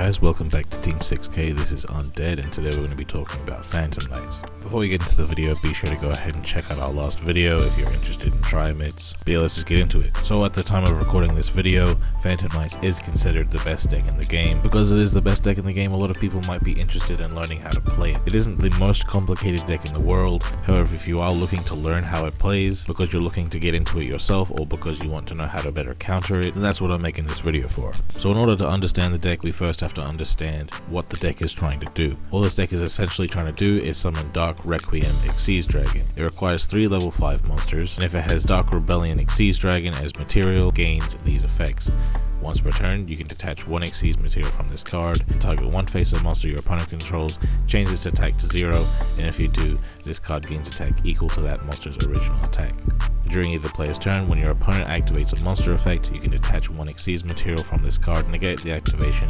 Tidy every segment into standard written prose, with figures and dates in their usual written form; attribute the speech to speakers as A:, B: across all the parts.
A: guys, welcome back to Team 6K. This is Undead, and today we're going to be talking about Phantom Knights. Before we get into the video, be sure to go ahead and check out our last video if you're interested in Triamids. But yeah, let's just get into it. So at the time of recording this video, Phantom Knights is considered the best deck in the game. Because it is the best deck in the game, a lot of people might be interested in learning how to play it. It isn't the most complicated deck in the world. However, if you are looking to learn how it plays, because you're looking to get into it yourself, or because you want to know how to better counter it, then that's what I'm making this video for. So in order to understand the deck, we first have to understand what the deck is trying to do. All this deck is essentially trying to do is summon Dark Requiem Xyz Dragon. It requires 3 level 5 monsters, and if it has Dark Rebellion Xyz Dragon as material, gains these effects. Once per turn, you can detach 1 Xyz material from this card and target one face-up monster your opponent controls, change its attack to 0, and if you do, this card gains attack equal to that monster's original attack. During either player's turn, when your opponent activates a monster effect, you can detach 1 Xyz material from this card, negate the activation,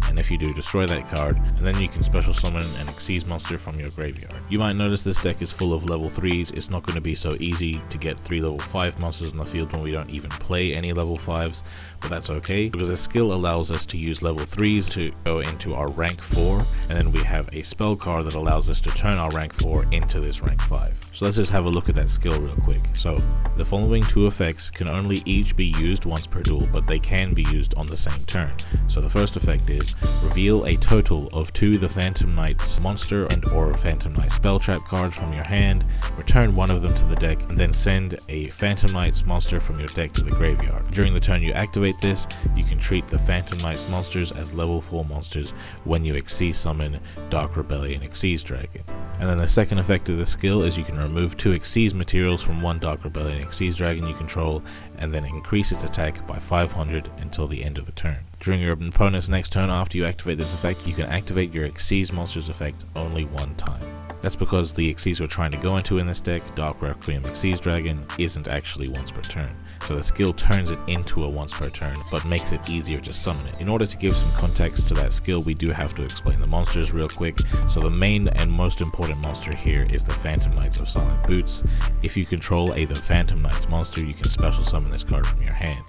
A: and if you do, destroy that card, and then you can special summon an Xyz monster from your graveyard. You might notice this deck is full of level 3s. It's not going to be so easy to get 3 level 5 monsters in the field when we don't even play any level 5s, but that's okay, because the skill allows us to use level 3s to go into our rank 4, and then we have a spell card that allows us to turn our rank 4 into this rank 5. So let's just have a look at that skill real quick. So the following 2 effects can only each be used once per duel, but they can be used on the same turn. So the first effect is reveal a total of 2 the Phantom Knights monster and or Phantom Knight spell trap cards from your hand, return one of them to the deck, and then send a Phantom Knights monster from your deck to the graveyard. During the turn you activate this, you can treat the Phantom Knights monsters as level 4 monsters when you Xyz summon Dark Rebellion Xyz Dragon. And then the second effect of the skill is you can remove 2 Xyz materials from one Dark Rebellion Xyz Dragon you control, and then increase its attack by 500 until the end of the turn. During your opponent's next turn after you activate this effect, you can activate your Xyz monster's effect only one time. That's because the Xyz we're trying to go into in this deck, Dark Requiem Xyz Dragon, isn't actually once per turn. So the skill turns it into a once per turn, but makes it easier to summon it. In order to give some context to that skill, we do have to explain the monsters real quick. So the main and most important monster here is the Phantom Knights of Silent Boots. If you control a the Phantom Knights monster, you can special summon this card from your hand.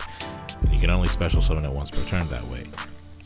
A: And you can only special summon it once per turn that way.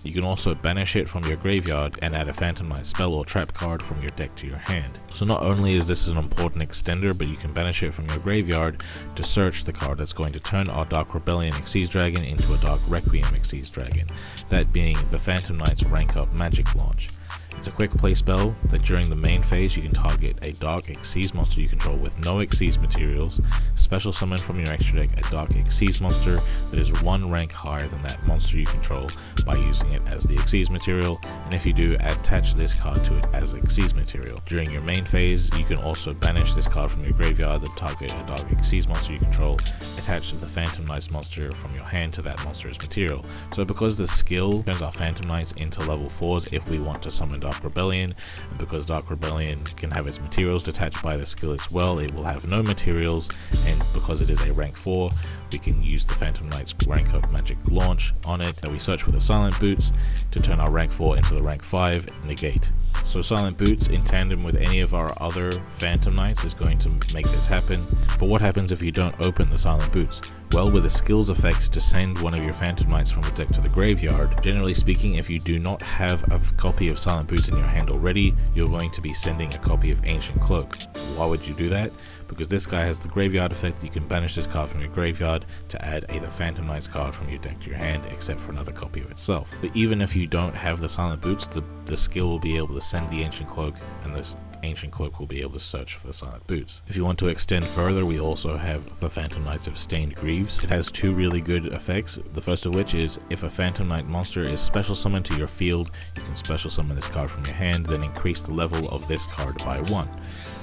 A: You can also banish it from your graveyard and add a Phantom Knight spell or trap card from your deck to your hand. So not only is this an important extender, but you can banish it from your graveyard to search the card that's going to turn our Dark Rebellion Xyz Dragon into a Dark Requiem Xyz Dragon, that being the Phantom Knight's rank up magic launch. It's a quick play spell that during the main phase you can target a Dark Xyz monster you control with no Xyz materials, special summon from your extra deck a Dark Xyz monster that is 1 rank higher than that monster you control by using it as the Xyz material, and if you do, attach this card to it as Xyz material. During your main phase, you can also banish this card from your graveyard and target a Dark Xyz monster you control, attach the Phantom Knights monster from your hand to that monster as material. So because the skill turns our Phantom Knights into level 4s if we want to summon Dark Rebellion, and because Dark Rebellion can have its materials detached by the skill as well, it will have no materials, and because it is a rank 4, we can use the Phantom Knight's rank up magic launch on it, and we search for the Silent Boots to turn our rank 4 into the rank 5 negate. So Silent Boots in tandem with any of our other Phantom Knights is going to make this happen. But what happens if you don't open the Silent Boots? Well, with a skills effect to send one of your Phantom Knights from the deck to the graveyard, generally speaking, if you do not have a copy of Silent Boots in your hand already, you're going to be sending a copy of Ancient Cloak. Why would you do that? Because this guy has the graveyard effect. You can banish this card from your graveyard to add a the Phantom Knights card from your deck to your hand, except for another copy of itself. But even if you don't have the Silent Boots, the skill will be able to send the Ancient Cloak, and this Ancient Cloak will be able to search for the Silent Boots. If you want to extend further, we also have the Phantom Knights of Stained Greaves. It has 2 really good effects, the first of which is if a Phantom Knight monster is special summoned to your field, you can special summon this card from your hand, then increase the level of this card by 1.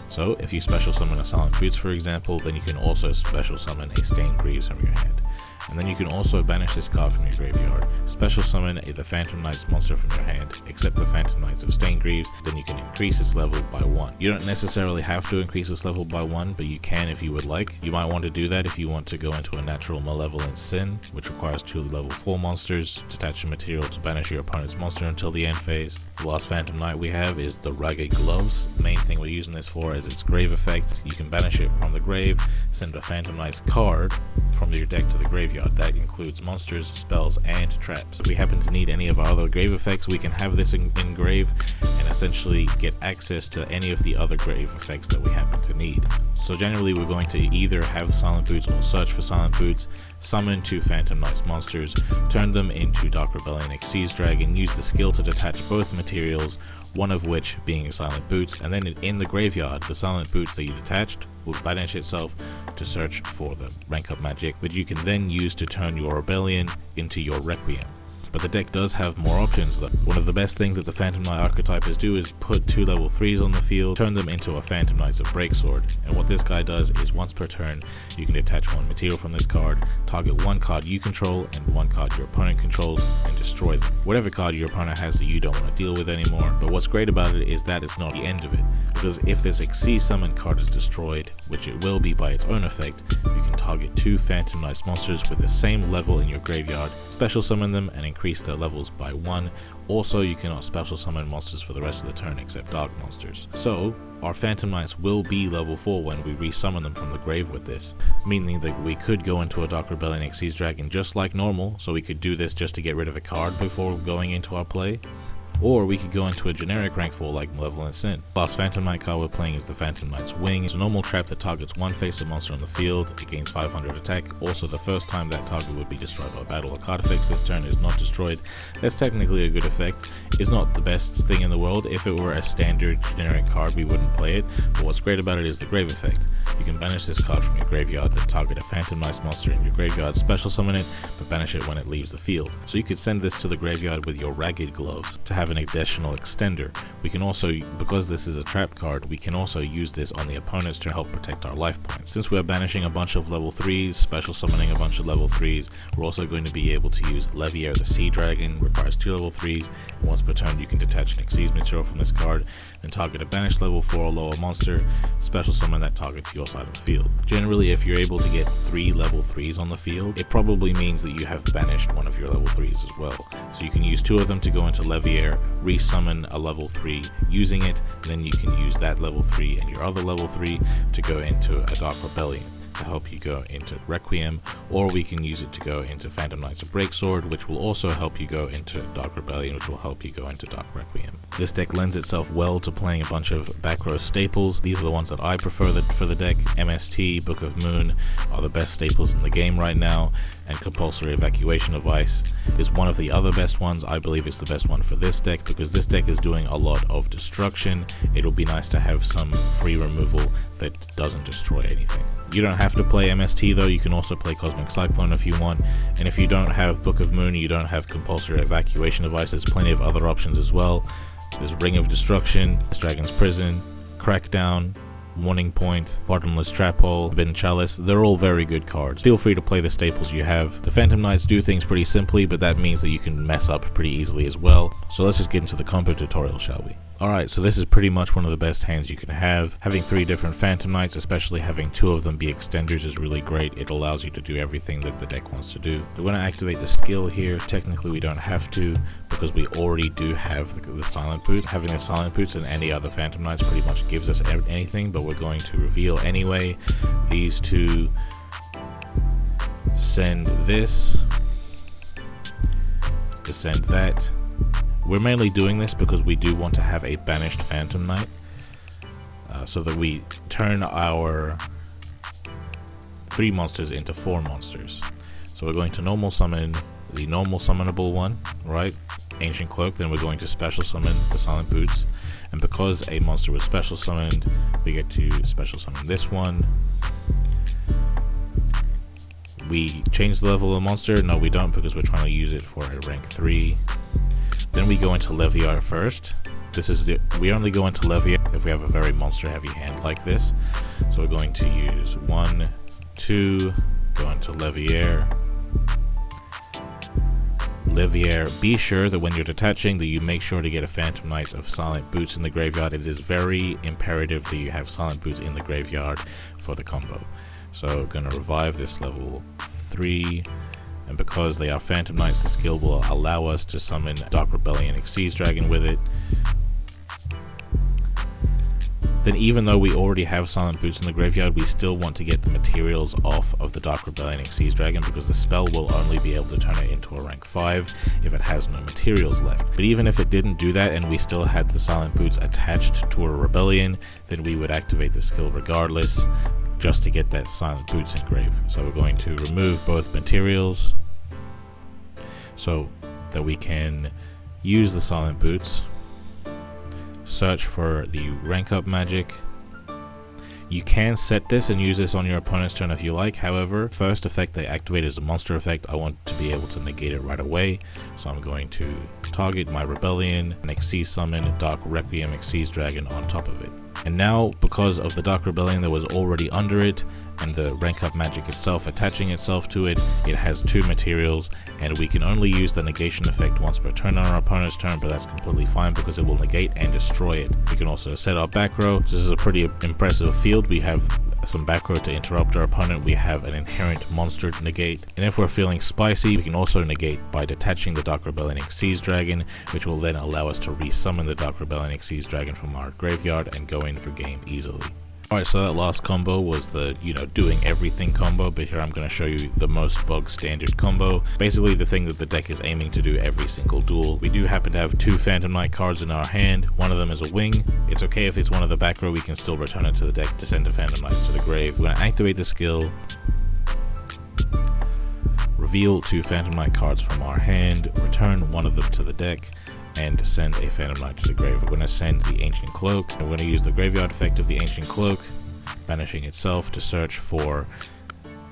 A: So if you special summon a Silent Boots, for example, then you can also special summon a Stained Greaves from your hand. And then you can also banish this card from your graveyard, special summon the Phantom Knights monster from your hand, except the Phantom Knights of Stained Greaves, then you can increase its level by 1. You don't necessarily have to increase its level by 1, but you can if you would like. You might want to do that if you want to go into a Natural Malevolent Sin, which requires 2 level 4 monsters, detach a material to banish your opponent's monster until the end phase. The last Phantom Knight we have is the Ragged Gloves. The main thing we're using this for is its grave effect. You can banish it from the grave, send a Phantom Knight's card from your deck to the graveyard. That includes monsters, spells, and traps. If we happen to need any of our other grave effects, we can have this engrave and essentially get access to any of the other grave effects that we happen to need. So generally we're going to either have Silent Boots or search for Silent Boots, summon 2 Phantom Knights monsters, turn them into Dark Rebellion Xyz Dragon, use the skill to detach both materials, one of which being Silent Boots, and then in the graveyard, the Silent Boots that you detached will banish itself to search for the rank up magic, which you can then use to turn your Rebellion into your Requiem. But the deck does have more options though. One of the best things that the Phantom Knight archetypes do is put 2 level 3s on the field, turn them into a Phantom Knights of Breaksword. And what this guy does is once per turn, you can detach 1 material from this card, target 1 card you control and 1 card your opponent controls, and destroy them. Whatever card your opponent has that you don't want to deal with anymore. But what's great about it is that it's not the end of it, because if this Xyz summon card is destroyed, which it will be by its own effect, you can target 2 Phantom Knights monsters with the same level in your graveyard, special summon them and increase their levels by 1. Also, you cannot special summon monsters for the rest of the turn except dark monsters. So our Phantom Knights will be level 4 when we resummon them from the grave with this, meaning that we could go into a Dark Rebellion Xyz Dragon just like normal, so we could do this just to get rid of a card before going into our play. Or we could go into a generic rank 4 like Malevolent Sin. Last Phantom Knight card we're playing is the Phantom Knight's Wing. It's a normal trap that targets 1 face-up monster on the field. It gains 500 attack. Also, the first time that target would be destroyed by battle or card effects this turn is not destroyed. That's technically a good effect. It's not the best thing in the world. If it were a standard generic card, we wouldn't play it. But what's great about it is the grave effect. You can banish this card from your graveyard, then target a Phantom Knight's monster in your graveyard, special summon it, but banish it when it leaves the field. So you could send this to the graveyard with your Ragged Gloves to have an additional extender. We can also, because this is a trap card, we can also use this on the opponents to help protect our life points. Since we're banishing a bunch of level 3s, special summoning a bunch of level 3s, we're also going to be able to use Leviair the Sea Dragon, requires 2 level 3s, and once per turn you can detach an Xyz material from this card, then target a banished level 4 or lower monster, special summon that target to your side of the field. Generally, if you're able to get 3 level 3s on the field, it probably means that you have banished one of your level 3s as well. So you can use 2 of them to go into Leviair, resummon a level 3 using it, and then you can use that level 3 and your other level 3 to go into a Dark Rebellion to help you go into Requiem, or we can use it to go into Phantom Knights of Breaksword, which will also help you go into Dark Rebellion, which will help you go into Dark Requiem. This deck lends itself well to playing a bunch of back row staples. These are the ones that I prefer for the deck. MST, Book of Moon are the best staples in the game right now, and Compulsory Evacuation Device is one of the other best ones. I believe it's the best one for this deck because this deck is doing a lot of destruction. It'll be nice to have some free removal that doesn't destroy anything. You don't have to play MST though, you can also play Cosmic Cyclone if you want, and if you don't have Book of Moon, you don't have Compulsory Evacuation Device, there's plenty of other options as well. There's Ring of Destruction, Dragon's Prison, Crackdown, Warning Point, Bottomless Trap Hole, Forbidden Chalice. They're all very good cards. Feel free to play the staples you have. The Phantom Knights do things pretty simply, but that means that you can mess up pretty easily as well. So let's just get into the combo tutorial, shall we? Alright, so this is pretty much one of the best hands you can have. Having 3 different Phantom Knights, especially having 2 of them be extenders, is really great. It allows you to do everything that the deck wants to do. We're going to activate the skill here. Technically we don't have to, because we already do have the Silent Boots. Having the Silent Boots and any other Phantom Knights pretty much gives us anything, but we're going to reveal anyway. These 2 send this, to send that. We're mainly doing this because we do want to have a banished Phantom Knight, so that we turn our 3 monsters into 4 monsters. So we're going to normal summon the normal summonable one, right? Ancient Cloak, then we're going to special summon the Silent Boots, and because a monster was special summoned, we get to special summon this one. We change the level of the monster. No, we don't, because we're trying to use it for a rank 3. Then we go into Leviair first. We only go into Leviair if we have a very monster heavy hand like this. So we're going to use 1, 2, go into Leviair. Be sure that when you're detaching that you make sure to get a Phantom Knights of Silent Boots in the graveyard. It is very imperative that you have Silent Boots in the graveyard for the combo. So we're going to revive this level 3. And because they are Phantom Knights, the skill will allow us to summon Dark Rebellion Xyz Dragon with it. then even though we already have Silent Boots in the graveyard, we still want to get the materials off of the Dark Rebellion Xyz Dragon, because the spell will only be able to turn it into a rank 5 if it has no materials left. But even if it didn't do that and we still had the Silent Boots attached to a Rebellion, then we would activate the skill regardless, just to get that Silent Boots engraved. So we're going to remove both materials so that we can use the Silent Boots, search for the rank up magic. You can set this and use this on your opponent's turn if you like. However, first effect they activate is a monster effect. I want to be able to negate it right away, so I'm going to target my Rebellion and Xyz summon Dark Requiem Xyz Dragon on top of it. And now, because of the Dark Rebellion that was already under it, and the rank up magic itself attaching itself to it, it has 2 materials, and we can only use the negation effect once per turn on our opponent's turn, but that's completely fine because it will negate and destroy it. We can also set our back row. This is a pretty impressive field. We have some back row to interrupt our opponent. We have an inherent monster to negate, and if we're feeling spicy, we can also negate by detaching the Dark Rebellion Xyz Dragon, which will then allow us to resummon the Dark Rebellion Xyz Dragon from our graveyard and go in for game easily. Alright, so that last combo was the, doing everything combo, but here I'm going to show you the most bug standard combo. Basically the thing that the deck is aiming to do every single duel. We do happen to have 2 Phantom Knight cards in our hand. One of them is a wing. It's okay if it's one of the back row, we can still return it to the deck to send the Phantom Knights to the grave. We're going to activate the skill, reveal 2 Phantom Knight cards from our hand, return one of them to the deck, and send a Phantom Knight to the grave. We're going to send the Ancient Cloak, and we're going to use the graveyard effect of the Ancient Cloak, banishing itself, to search for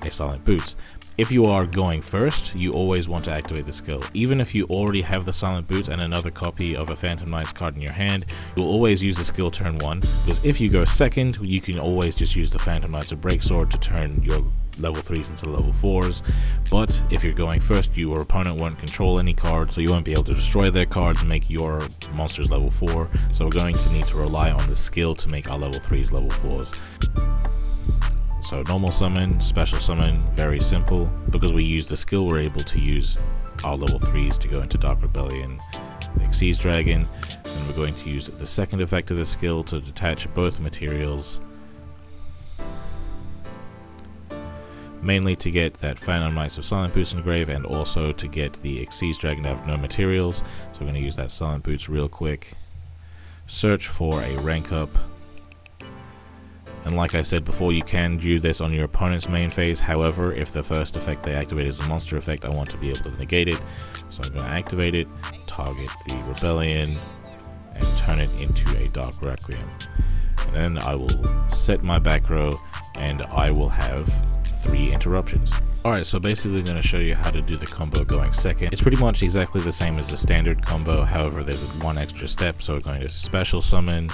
A: a Silent Boots. If you are going first, you always want to activate the skill. Even if you already have the Silent Boots and another copy of a Phantom Knight's card in your hand, you'll always use the skill turn 1, because if you go second, you can always just use the Phantom Knight's Breaksword to turn your level 3s into level 4s. But if you're going first, your opponent won't control any cards, so you won't be able to destroy their cards and make your monsters level 4. So we're going to need to rely on the skill to make our level 3s level 4s. So normal summon, special summon, very simple. Because we use the skill, we're able to use our level 3s to go into Dark Rebellion Xyz Dragon. And we're going to use the second effect of the skill to detach both materials, mainly to get that Phantom Knights of Silent Boots in the grave, and also to get the Xyz Dragon to have no materials. So we're going to use that Silent Boots real quick, search for a rank up, and like I said before, you can do this on your opponent's main phase. However, if the first effect they activate is a monster effect, I want to be able to negate it. So I'm going to activate it, target the Rebellion, and turn it into a Dark Requiem. And then I will set my back row, and I will have 3 interruptions. Alright, so basically I'm going to show you how to do the combo going second. It's pretty much exactly the same as the standard combo, however there's one extra step. So we're going to special summon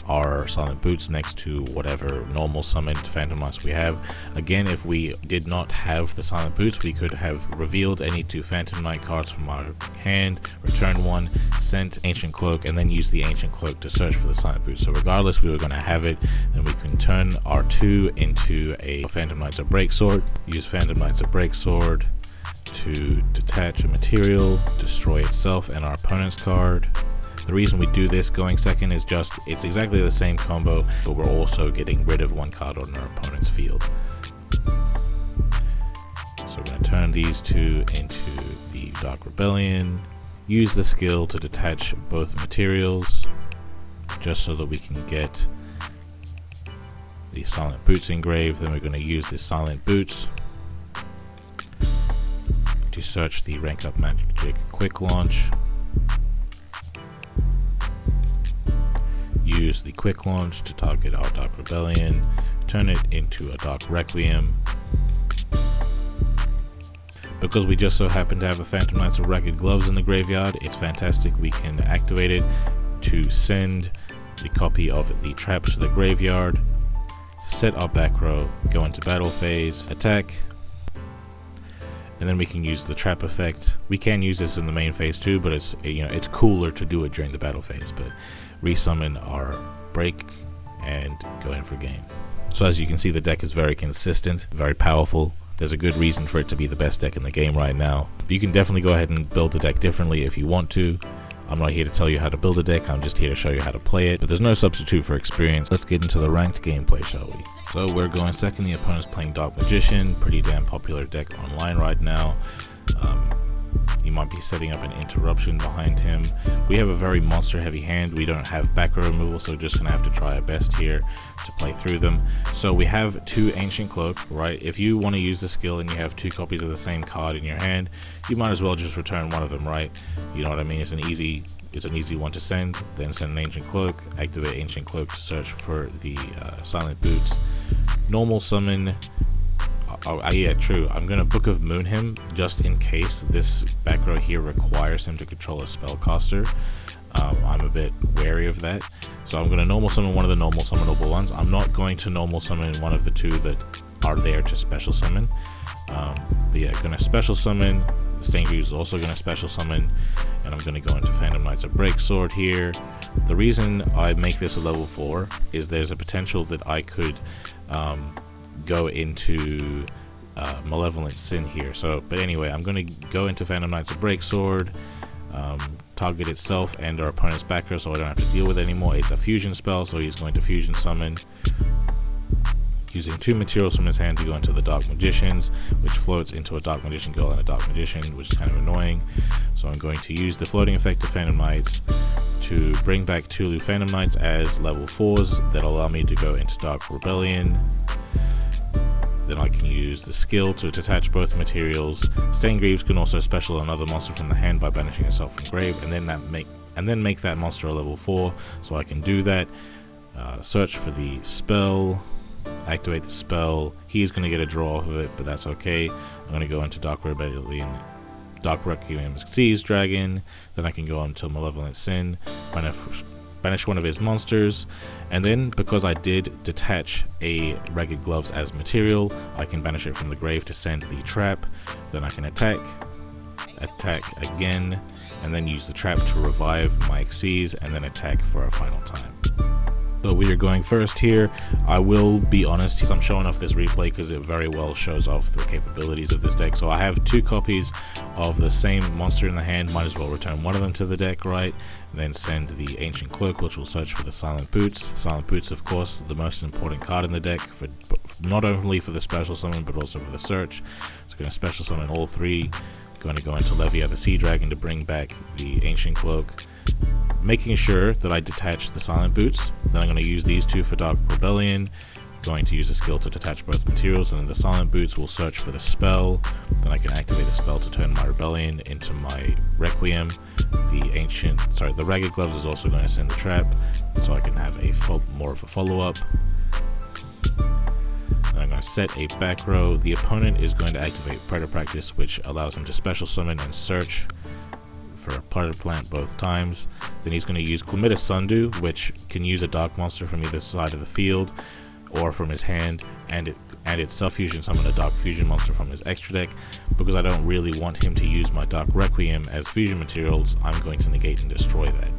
A: our Silent Boots next to whatever normal summoned Phantom Knights we have. Again, if we did not have the Silent Boots, we could have revealed any 2 Phantom Knight cards from our hand, returned 1, sent Ancient Cloak, and then use the Ancient Cloak to search for the Silent Boots. So regardless, we were going to have it, then we can turn our 2 into a Phantom Knights of Breaksword, use Phantom Knights of Breaksword to detach a material, destroy itself and our opponent's card. The reason we do this going second is just, it's exactly the same combo, but we're also getting rid of 1 card on our opponent's field. So we're going to turn these 2 into the Dark Rebellion, use the skill to detach both materials, just so that we can get the Silent Boots engraved. Then we're going to use the Silent Boots to search the rank up magic quick launch. Use the quick launch to target our Dark Rebellion, turn it into a Dark Requiem. Because we just so happen to have a Phantom Knights of Ragged Gloves in the graveyard, it's fantastic. We can activate it to send the copy of the traps to the graveyard, set our back row, go into battle phase, attack, and then we can use the trap effect. We can use this in the main phase too, but it's it's cooler to do it during the battle phase. But resummon our break and go in for game. So as you can see, the deck is very consistent, very powerful. There's a good reason for it to be the best deck in the game right now. But you can definitely go ahead and build the deck differently if you want to. I'm not here to tell you how to build a deck, I'm just here to show you how to play it, but there's no substitute for experience. Let's get into the ranked gameplay, shall we? So we're going second, the opponent's playing Dark Magician, pretty damn popular deck online right now. You might be setting up an interruption behind him. We have a very monster heavy hand. We don't have back row removal, so we're just gonna have to try our best here to play through them. So we have 2 Ancient Cloak, right? If you want to use the skill and you have 2 copies of the same card in your hand, you might as well just return one of them, right? You know what I mean? It's an easy one to send. Then send an Ancient Cloak, activate Ancient Cloak to search for the Silent Boots. Normal summon. Yeah, true. I'm gonna Book of Moon him just in case this back row here requires him to control a spellcaster. I'm a bit wary of that, so I'm gonna normal summon one of the normal summonable ones. I'm not going to normal summon one of the 2 that are there to special summon. But yeah, gonna special summon. The Stangreve is also gonna special summon, and I'm gonna go into Phantom Knights of Breaksword here. The reason I make this a level 4 is there's a potential that I could go into Malevolent Sin here. So, but anyway, I'm going to go into Phantom Knights of Breaksword, target itself and our opponent's backer, so I don't have to deal with it anymore. It's a fusion spell, so he's going to fusion summon, using 2 materials from his hand to go into the Dark Magicians, which floats into a Dark Magician Girl and a Dark Magician, which is kind of annoying. So I'm going to use the floating effect of Phantom Knights to bring back Tulu Phantom Knights as level 4s that allow me to go into Dark Rebellion. Then I can use the skill to detach both materials. Stangreaves can also special another monster from the hand by banishing itself from grave, and then make that monster a level 4. So I can do that. Search for the spell, activate the spell. He's going to get a draw off of it, but that's okay. I'm going to go into Dark Rebellion, Dark Requiem Seas Dragon. Then I can go on to Malevolent Sin, banish one of his monsters, and then because I did detach a Ragged Gloves as material, I can banish it from the grave to send the trap. Then I can attack again, and then use the trap to revive my Xyz, and then attack for a final time. So we are going first here. I will be honest, I'm showing off this replay because it very well shows off the capabilities of this deck. So I have 2 copies of the same monster in the hand, might as well return one of them to the deck, right? And then send the Ancient Cloak, which will search for the Silent Boots. Silent Boots, of course, the most important card in the deck, for not only for the special summon, but also for the search. It's going to special summon all 3. Going to go into Levia the Sea Dragon to bring back the Ancient Cloak, making sure that I detach the Silent Boots. Then I'm going to use these 2 for Dark Rebellion, going to use the skill to detach both materials, and then the Silent Boots will search for the spell. Then I can activate the spell to turn my Rebellion into my Requiem. The Ragged Gloves is also going to send the trap, so I can have more of a follow-up. Then I'm going to set a back row. The opponent is going to activate Predapractice, which allows him to special summon and search for a Predaplant both times. Then he's going to use Clematis Sundew, which can use a dark monster from either side of the field or from his hand, and itself fusion summon a dark fusion monster from his extra deck. Because I don't really want him to use my Dark Requiem as fusion materials, I'm going to negate and destroy that.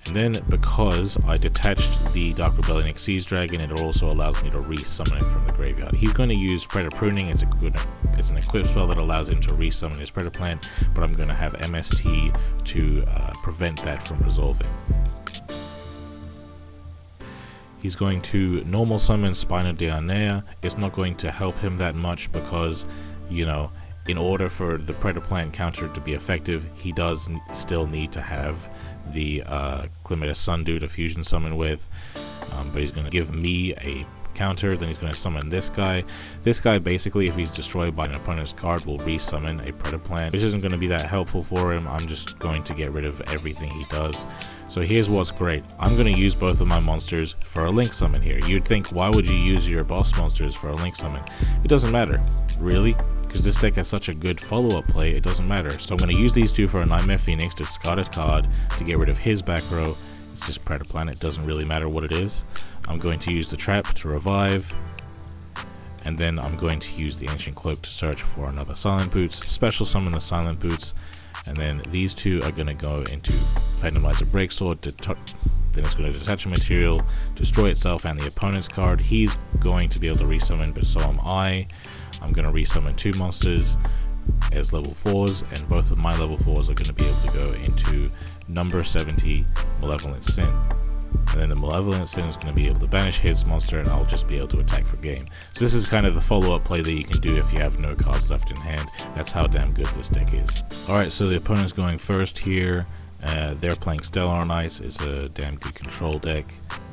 A: And then, because I detached the Dark Rebellion Xyz Dragon, it also allows me to re-summon it from the graveyard. He's going to use Predator Pruning. It's an equip spell that allows him to re-summon his Predaplant, but I'm going to have MST to prevent that from resolving. He's going to normal summon Spina Dianea. It's not going to help him that much because, you know, in order for the Predaplant counter to be effective, he does still need to have the Clematis Sundew to fusion summon with, but he's going to give me a counter. Then he's going to summon this guy. This guy, basically, if he's destroyed by an opponent's card, will re-summon a Predaplant, which isn't going to be that helpful for him. I'm just going to get rid of everything he does. So here's what's great. I'm going to use both of my monsters for a Link Summon here. You'd think, why would you use your boss monsters for a Link Summon? It doesn't matter, really, because this deck has such a good follow-up play, it doesn't matter. So I'm going to use these 2 for a Nightmare Phoenix to discard a card to get rid of his back row. It's just Predaplant, it doesn't really matter what it is. I'm going to use the trap to revive, and then I'm going to use the Ancient Cloak to search for another Silent Boots, special summon the Silent Boots, and then these 2 are going to go into Phantom Knights of Breaksword. Then it's going to detach a material, destroy itself and the opponent's card. He's going to be able to resummon, but so am I. I'm going to resummon 2 monsters, as level 4s, and both of my level 4s are going to be able to go into number 70 Malevolent Sin. And then the Malevolent Sin is going to be able to banish his monster, and I'll just be able to attack for game. So this is kind of the follow-up play that you can do if you have no cards left in hand. That's how damn good this deck is. Alright, so the opponent's going first here. They're playing Satellarknights. It's a damn good control deck.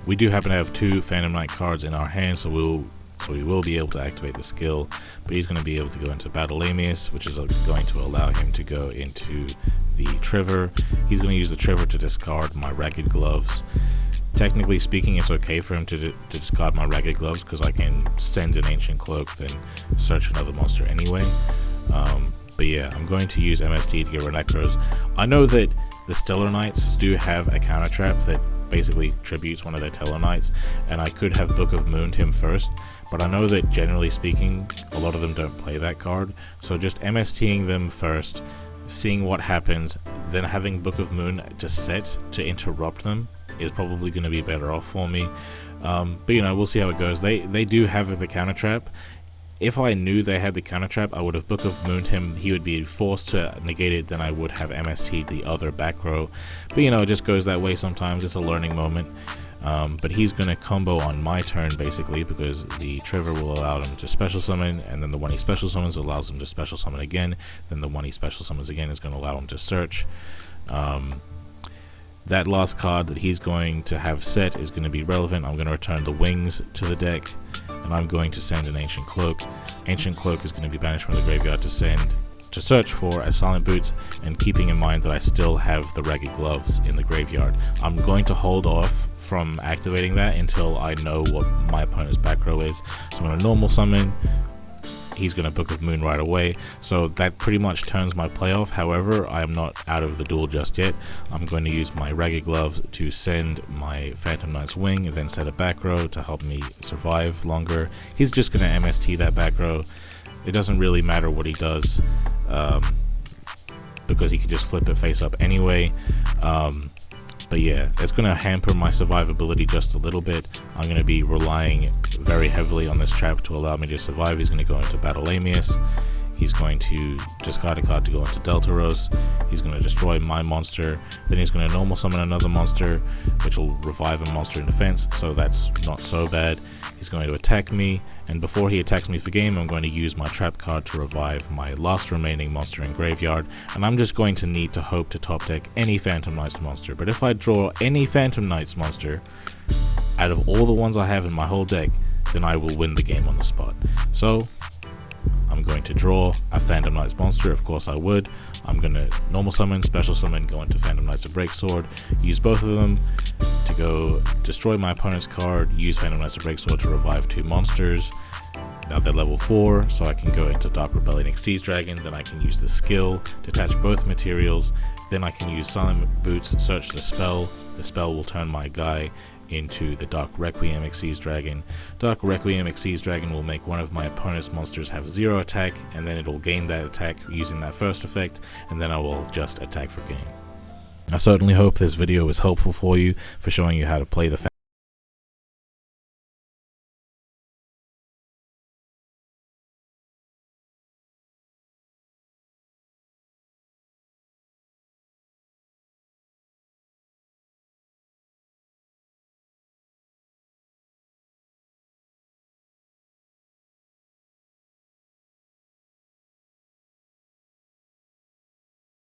A: We do happen to have 2 Phantom Knight cards in our hand, so we will be able to activate the skill, but he's going to be able to go into Predaplants, which is going to allow him to go into the Trigger. He's going to use the Trigger to discard my Ragged Gloves. Technically speaking, it's okay for him to discard my Ragged Gloves because I can send an Ancient Cloak, then search another monster anyway. But yeah, I'm going to use MST to get Renekros. I know that the Satellarknights do have a counter trap that basically tributes one of their Tellarknights, and I could have Book of Mooned him first, but I know that generally speaking a lot of them don't play that card, so just MSTing them first, seeing what happens, then having Book of Moon to set to interrupt them is probably going to be better off for me. But you know, we'll see how it goes. They do have the counter trap. If I knew they had the counter trap, I would have Book of Mooned him. He would be forced to negate it, then I would have MST'd the other back row. But you know, it just goes that way sometimes. It's a learning moment. But he's going to combo on my turn basically, because the Trigger will allow him to special summon, and then the one he special summons allows him to special summon again. Then the one he special summons again is going to allow him to search. That last card that he's going to have set is going to be relevant. I'm going to return the Wings to the deck, and I'm going to send an Ancient Cloak. Ancient Cloak is going to be banished from the graveyard to search for a Silent Boots, and keeping in mind that I still have the Ragged Gloves in the graveyard. I'm going to hold off from activating that until I know what my opponent's back row is. So I'm going to normal summon. He's going to Book of Moon right away, so that pretty much turns my play off. However, I am not out of the duel just yet. I'm going to use my Ragged Gloves to send my Phantom Knight's Wing, and then set a back row to help me survive longer. He's just going to MST that back row. It doesn't really matter what he does, because he could just flip it face up anyway. But yeah, it's going to hamper my survivability just a little bit. I'm going to be relying very heavily on this trap to allow me to survive. He's going to go into Predaplants. He's going to discard a card to go into Deltaros. He's going to destroy my monster. Then he's going to normal summon another monster, which will revive a monster in defense, so that's not so bad. He's going to attack me, and before he attacks me for game, I'm going to use my trap card to revive my last remaining monster in graveyard, and I'm just going to need to hope to top deck any Phantom Knights monster. But if I draw any Phantom Knights monster out of all the ones I have in my whole deck, then I will win the game on the spot. So I'm going to draw a Phantom Knights monster. Of course I would. I'm going to normal summon, special summon, go into Phantom Knights of Breaksword, use both of them to go destroy my opponent's card, use Phantom Knights of Breaksword to revive 2 monsters. Now they're level 4, so I can go into Dark Rebellion Xyz Dragon, then I can use the skill, detach both materials, then I can use Silent Boots, search the spell. The spell will turn my guy into the Dark Requiem Xyz Dragon. Dark Requiem Xyz Dragon will make one of my opponent's monsters have 0 attack, and then it will gain that attack using that first effect, and then I will just attack for game. I certainly hope this video was helpful for you, for showing you how to play the